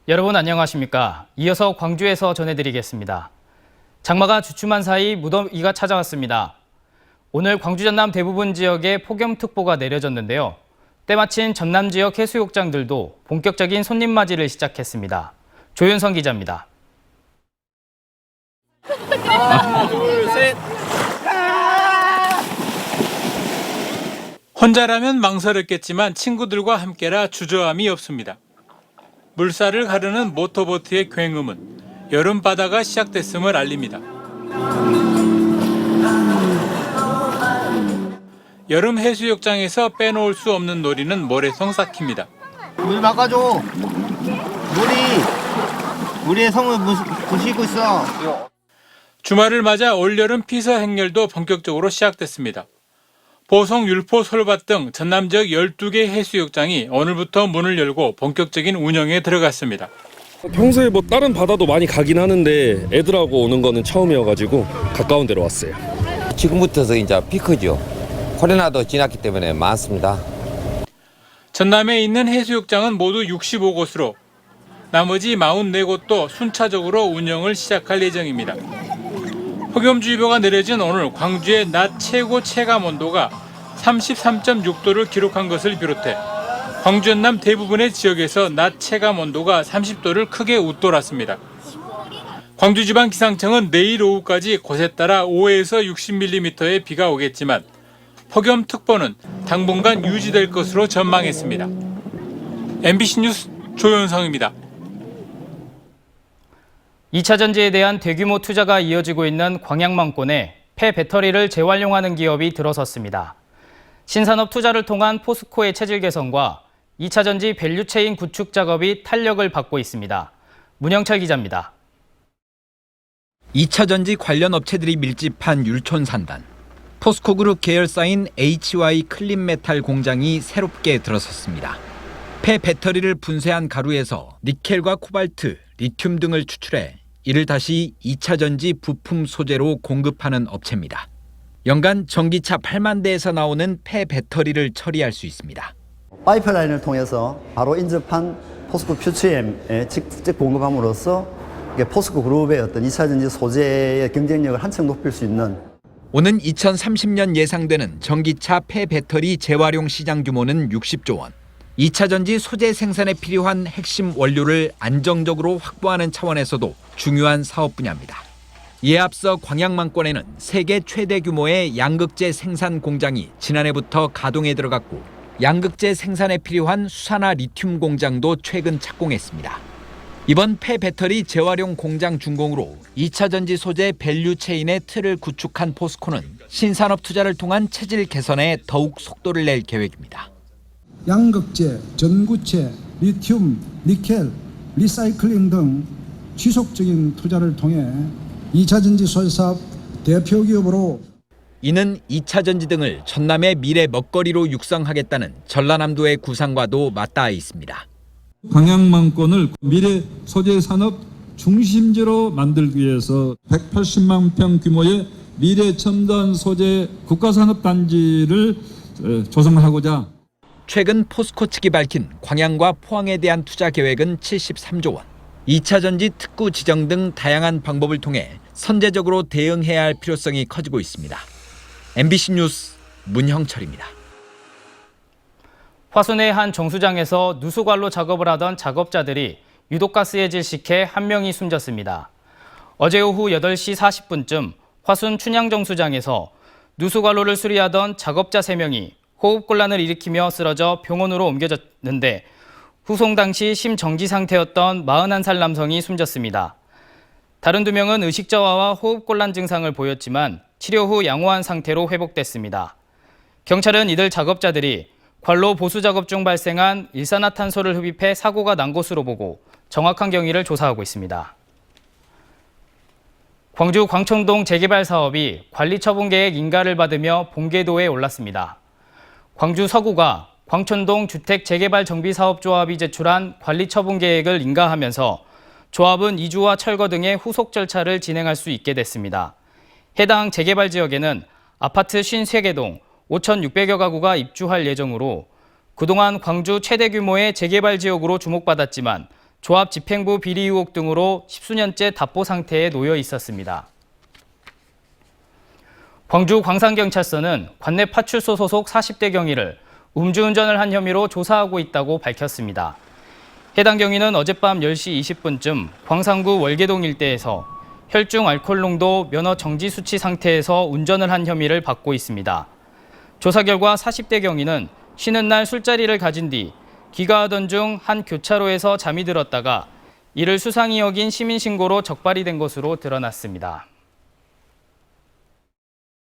여러분 안녕하십니까? 이어서 광주에서 전해드리겠습니다. 장마가 주춤한 사이 무더위가 찾아왔습니다. 오늘 광주 전남 대부분 지역에 폭염특보가 내려졌는데요. 때마침 전남 지역 해수욕장들도 본격적인 손님 맞이를 시작했습니다. 조윤성 기자입니다. 하나, 둘, 셋. 혼자라면 망설였겠지만 친구들과 함께라 주저함이 없습니다. 물살을 가르는 모터보트의 굉음은 여름 바다가 시작됐음을 알립니다. 여름 해수욕장에서 빼놓을 수 없는 놀이는 모래성 쌓기입니다. 물 바꿔줘. 물이 성을 부시고 있어. 주말을 맞아 올여름 피서 행렬도 본격적으로 시작됐습니다. 보성, 율포, 솔밭 등 전남 지역 12개 해수욕장이 오늘부터 문을 열고 본격적인 운영에 들어갔습니다. 평소에 다른 바다도 많이 가긴 하는데 애들하고 오는 거는 처음이어가지고 가까운 데로 왔어요. 지금부터서 이제 피크죠. 코로나도 지났기 때문에 많습니다. 전남에 있는 해수욕장은 모두 65곳으로 나머지 44곳도 순차적으로 운영을 시작할 예정입니다. 폭염주의보가 내려진 오늘 광주의 낮 최고 체감 온도가 33.6도를 기록한 것을 비롯해 광주 전남 대부분의 지역에서 낮 체감 온도가 30도를 크게 웃돌았습니다. 광주지방기상청은 내일 오후까지 곳에 따라 5에서 60mm의 비가 오겠지만 폭염특보는 당분간 유지될 것으로 전망했습니다. MBC 뉴스 조윤성입니다. 2차 전지에 대한 대규모 투자가 이어지고 있는 광양망권에 폐배터리를 재활용하는 기업이 들어섰습니다. 신산업 투자를 통한 포스코의 체질 개선과 2차 전지 밸류체인 구축 작업이 탄력을 받고 있습니다. 문영철 기자입니다. 2차 전지 관련 업체들이 밀집한 율촌산단. 포스코그룹 계열사인 HY 클린메탈 공장이 새롭게 들어섰습니다. 폐배터리를 분쇄한 가루에서 니켈과 코발트, 리튬 등을 추출해 이를 다시 2차 전지 부품 소재로 공급하는 업체입니다. 연간 전기차 8만 대에서 나오는 폐배터리를 처리할 수 있습니다. 파이프라인을 통해서 바로 인접한 포스코 퓨처엠에 직접 공급함으로써 포스코 그룹의 어떤 2차 전지 소재의 경쟁력을 한층 높일 수 있는. 오는 2030년 예상되는 전기차 폐배터리 재활용 시장 규모는 60조 원. 2차 전지 소재 생산에 필요한 핵심 원료를 안정적으로 확보하는 차원에서도 중요한 사업 분야입니다. 이에 앞서 광양망권에는 세계 최대 규모의 양극재 생산 공장이 지난해부터 가동에 들어갔고 양극재 생산에 필요한 수산화 리튬 공장도 최근 착공했습니다. 이번 폐배터리 재활용 공장 준공으로 2차 전지 소재 밸류체인의 틀을 구축한 포스코는 신산업 투자를 통한 체질 개선에 더욱 속도를 낼 계획입니다. 양극재, 전구체, 리튬, 니켈, 리사이클링 등 지속적인 투자를 통해 2차 전지 소재 사업 대표 기업으로. 이는 2차 전지 등을 전남의 미래 먹거리로 육성하겠다는 전라남도의 구상과도 맞닿아 있습니다. 광양망권을 미래 소재 산업 중심지로 만들기 위해서 180만 평 규모의 미래 첨단 소재 국가산업단지를 조성하고자. 최근 포스코 측이 밝힌 광양과 포항에 대한 투자 계획은 73조 원. 2차 전지 특구 지정 등 다양한 방법을 통해 선제적으로 대응해야 할 필요성이 커지고 있습니다. MBC 뉴스 문형철입니다. 화순의 한 정수장에서 누수관로 작업을 하던 작업자들이 유독가스에 질식해 한 명이 숨졌습니다. 어제 오후 8시 40분쯤 화순 춘향정수장에서 누수관로를 수리하던 작업자 3명이 호흡곤란을 일으키며 쓰러져 병원으로 옮겨졌는데 후송 당시 심정지 상태였던 41살 남성이 숨졌습니다. 다른 2명은 의식저하와 호흡곤란 증상을 보였지만 치료 후 양호한 상태로 회복됐습니다. 경찰은 이들 작업자들이 관로 보수 작업 중 발생한 일산화탄소를 흡입해 사고가 난 것으로 보고 정확한 경위를 조사하고 있습니다. 광주 광천동 재개발 사업이 관리처분계획 인가를 받으며 본궤도에 올랐습니다. 광주 서구가 광천동 주택재개발정비사업조합이 제출한 관리처분계획을 인가하면서 조합은 이주와 철거 등의 후속 절차를 진행할 수 있게 됐습니다. 해당 재개발 지역에는 아파트 53개 동 5,600여 가구가 입주할 예정으로 그동안 광주 최대 규모의 재개발 지역으로 주목받았지만 조합 집행부 비리 의혹 등으로 10수년째 답보 상태에 놓여 있었습니다. 광주 광산경찰서는 관내 파출소 소속 40대 경위를 음주운전을 한 혐의로 조사하고 있다고 밝혔습니다. 해당 경위는 어젯밤 10시 20분쯤 광산구 월계동 일대에서 혈중 알코올 농도 면허 정지 수치 상태에서 운전을 한 혐의를 받고 있습니다. 조사 결과 40대 경위는 쉬는 날 술자리를 가진 뒤 귀가하던 중 한 교차로에서 잠이 들었다가 이를 수상히 여긴 시민신고로 적발이 된 것으로 드러났습니다.